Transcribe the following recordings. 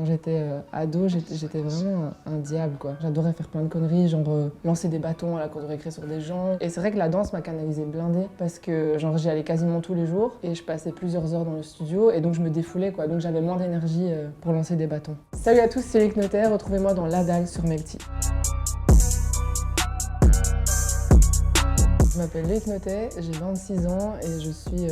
Quand j'étais ado, j'étais vraiment un diable, quoi. J'adorais faire plein de conneries, genre lancer des bâtons à la cour de récré sur des gens. Et c'est vrai que la danse m'a canalisée blindée parce que genre j'y allais quasiment tous les jours et je passais plusieurs heures dans le studio et donc je me défoulais, quoi. Donc j'avais moins d'énergie pour lancer des bâtons. Salut à tous, c'est Loïc Notaire, retrouvez-moi dans La Dalle sur Melty. Je m'appelle Loïc Notaire, j'ai 26 ans et je suis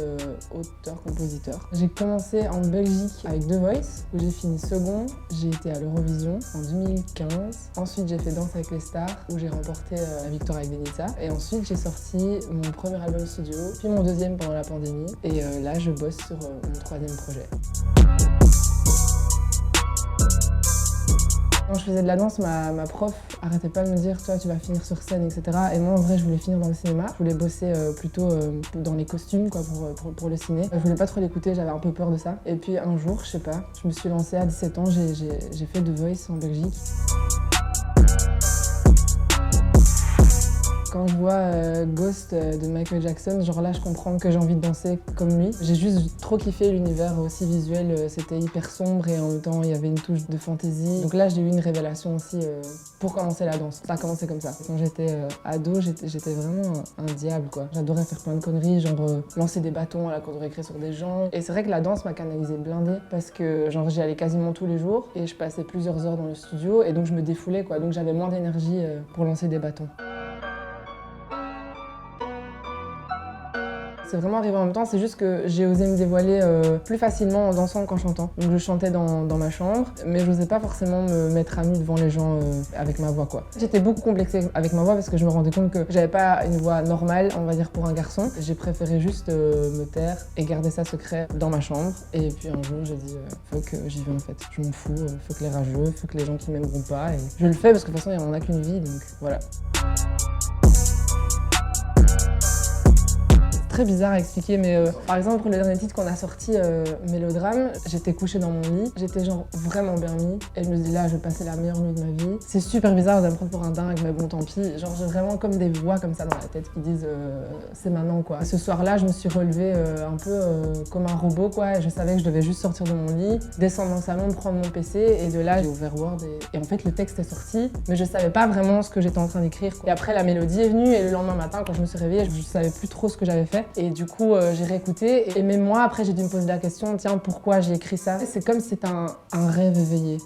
auteur-compositeur. J'ai commencé en Belgique avec The Voice, où j'ai fini second. J'ai été à l'Eurovision en 2015. Ensuite, j'ai fait Danse avec les stars, où j'ai remporté la victoire avec Denitza. Et ensuite, j'ai sorti mon premier album studio, puis mon deuxième pendant la pandémie. Et là, je bosse sur mon troisième projet. Quand je faisais de la danse, ma prof arrêtait pas de me dire « toi tu vas finir sur scène, etc. » Et moi en vrai je voulais finir dans le cinéma. Je voulais bosser plutôt dans les costumes, quoi, pour le ciné. Je voulais pas trop l'écouter, j'avais un peu peur de ça. Et puis un jour, je sais pas, je me suis lancée à 17 ans, j'ai fait The Voice en Belgique. Quand je vois Ghost de Michael Jackson, genre là je comprends que j'ai envie de danser comme lui. J'ai juste trop kiffé l'univers aussi visuel, c'était hyper sombre et en même temps il y avait une touche de fantaisie. Donc là j'ai eu une révélation aussi pour commencer la danse. Ça a commencé comme ça. Quand j'étais ado, j'étais vraiment un diable, quoi. J'adorais faire plein de conneries, genre lancer des bâtons à la cour de récré sur des gens. Et c'est vrai que la danse m'a canalisée blindée parce que genre j'y allais quasiment tous les jours et je passais plusieurs heures dans le studio et donc je me défoulais, quoi. Donc j'avais moins d'énergie pour lancer des bâtons. C'est vraiment arrivé en même temps, c'est juste que j'ai osé me dévoiler plus facilement en dansant qu'en chantant. Donc je chantais dans ma chambre, mais je n'osais pas forcément me mettre à nu devant les gens avec ma voix, quoi. J'étais beaucoup complexée avec ma voix parce que je me rendais compte que j'avais pas une voix normale, on va dire, pour un garçon. J'ai préféré juste me taire et garder ça secret dans ma chambre. Et puis un jour, j'ai dit faut que j'y vais en fait. Je m'en fous, faut que les rageux, faut que les gens qui m'aimeront pas. Et je le fais parce que de toute façon, on n'a qu'une vie, donc voilà. Très bizarre à expliquer, mais par exemple pour le dernier titre qu'on a sorti, Mélodrame, j'étais couchée dans mon lit, j'étais genre vraiment bien mis et je me dis là je vais passer la meilleure nuit de ma vie. C'est super bizarre de me prendre pour un dingue, mais bon tant pis, genre j'ai vraiment comme des voix comme ça dans la tête qui disent c'est maintenant, quoi. Ce soir-là je me suis relevée un peu comme un robot, quoi, et je savais que je devais juste sortir de mon lit, descendre dans le salon, prendre mon PC et de là j'ai ouvert Word et en fait le texte est sorti, mais je savais pas vraiment ce que j'étais en train d'écrire, quoi. Et après la mélodie est venue et le lendemain matin quand je me suis réveillée, je savais plus trop ce que j'avais fait. Et du coup, j'ai réécouté et même moi, après, j'ai dû me poser la question, tiens, pourquoi j'ai écrit ça? C'est comme si c'était un rêve éveillé.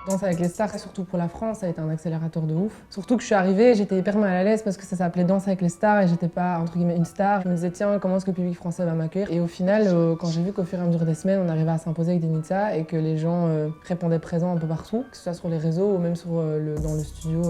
Danse avec les stars, surtout pour la France, ça a été un accélérateur de ouf. Surtout que je suis arrivée, j'étais hyper mal à l'aise parce que ça s'appelait Danse avec les stars et j'étais pas, entre guillemets, une star. Je me disais, tiens, comment est-ce que le public français va m'accueillir? Et au final, quand j'ai vu qu'au fur et à mesure des semaines, on arrivait à s'imposer avec Denitza et que les gens répondaient présents un peu partout, que ce soit sur les réseaux ou même dans le studio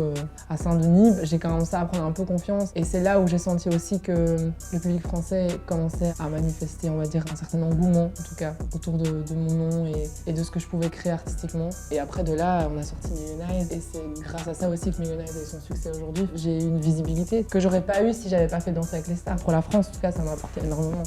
à Saint-Denis, j'ai commencé à prendre un peu confiance. Et c'est là où j'ai senti aussi que le public français commençait à manifester, on va dire, un certain engouement, en tout cas, autour de mon nom et de ce que je pouvais créer artistiquement. Et après, de là, on a sorti Millionise et c'est grâce à ça aussi que Millionise a eu son succès aujourd'hui. J'ai eu une visibilité que j'aurais pas eu si j'avais pas fait Danse avec les stars. Pour la France, en tout cas, ça m'a apporté énormément.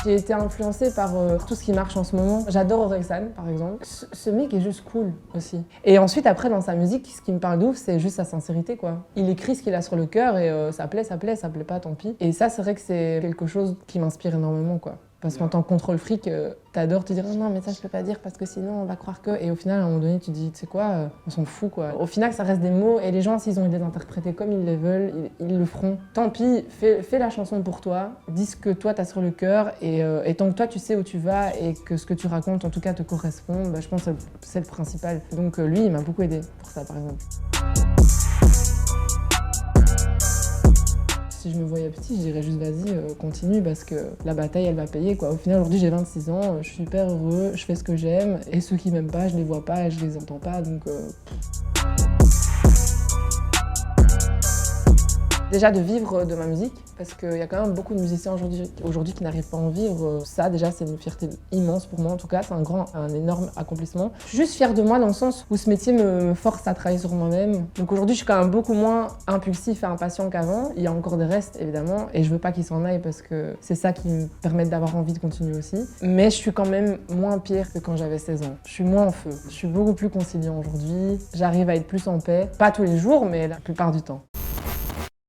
J'ai été influencée par tout ce qui marche en ce moment. J'adore Orelsan, par exemple. Ce mec est juste cool aussi. Et ensuite, après, dans sa musique, ce qui me parle de ouf, c'est juste sa sincérité, quoi. Il écrit ce qu'il a sur le cœur et ça plaît, ça plaît, ça plaît pas, tant pis. Et ça, c'est vrai que c'est quelque chose qui m'inspire énormément, quoi. Parce qu'en tant que contrôle fric, t'adores te dire non mais ça je peux pas dire parce que sinon on va croire que... Et au final à un moment donné tu te dis tu sais quoi, on s'en fout, quoi. Au final ça reste des mots et les gens s'ils ont envie de les interpréter comme ils les veulent, ils le feront. Tant pis, fais la chanson pour toi, dis ce que toi t'as sur le cœur et tant que toi tu sais où tu vas et que ce que tu racontes en tout cas te correspond, bah, je pense que c'est le principal. Donc lui il m'a beaucoup aidé pour ça, par exemple. Si je me voyais petit, je dirais juste vas-y, continue parce que la bataille elle va payer, quoi. Au final aujourd'hui j'ai 26 ans, je suis hyper heureux, je fais ce que j'aime et ceux qui m'aiment pas, je les vois pas et je les entends pas, donc... Déjà de vivre de ma musique, parce qu'il y a quand même beaucoup de musiciens aujourd'hui qui n'arrivent pas à en vivre. Ça déjà c'est une fierté immense pour moi, en tout cas c'est un énorme accomplissement. Je suis juste fière de moi dans le sens où ce métier me force à travailler sur moi-même. Donc aujourd'hui je suis quand même beaucoup moins impulsif et impatient qu'avant. Il y a encore des restes évidemment et je veux pas qu'ils s'en aillent parce que c'est ça qui me permet d'avoir envie de continuer aussi. Mais je suis quand même moins pire que quand j'avais 16 ans. Je suis moins en feu. Je suis beaucoup plus conciliant aujourd'hui. J'arrive à être plus en paix. Pas tous les jours mais la plupart du temps.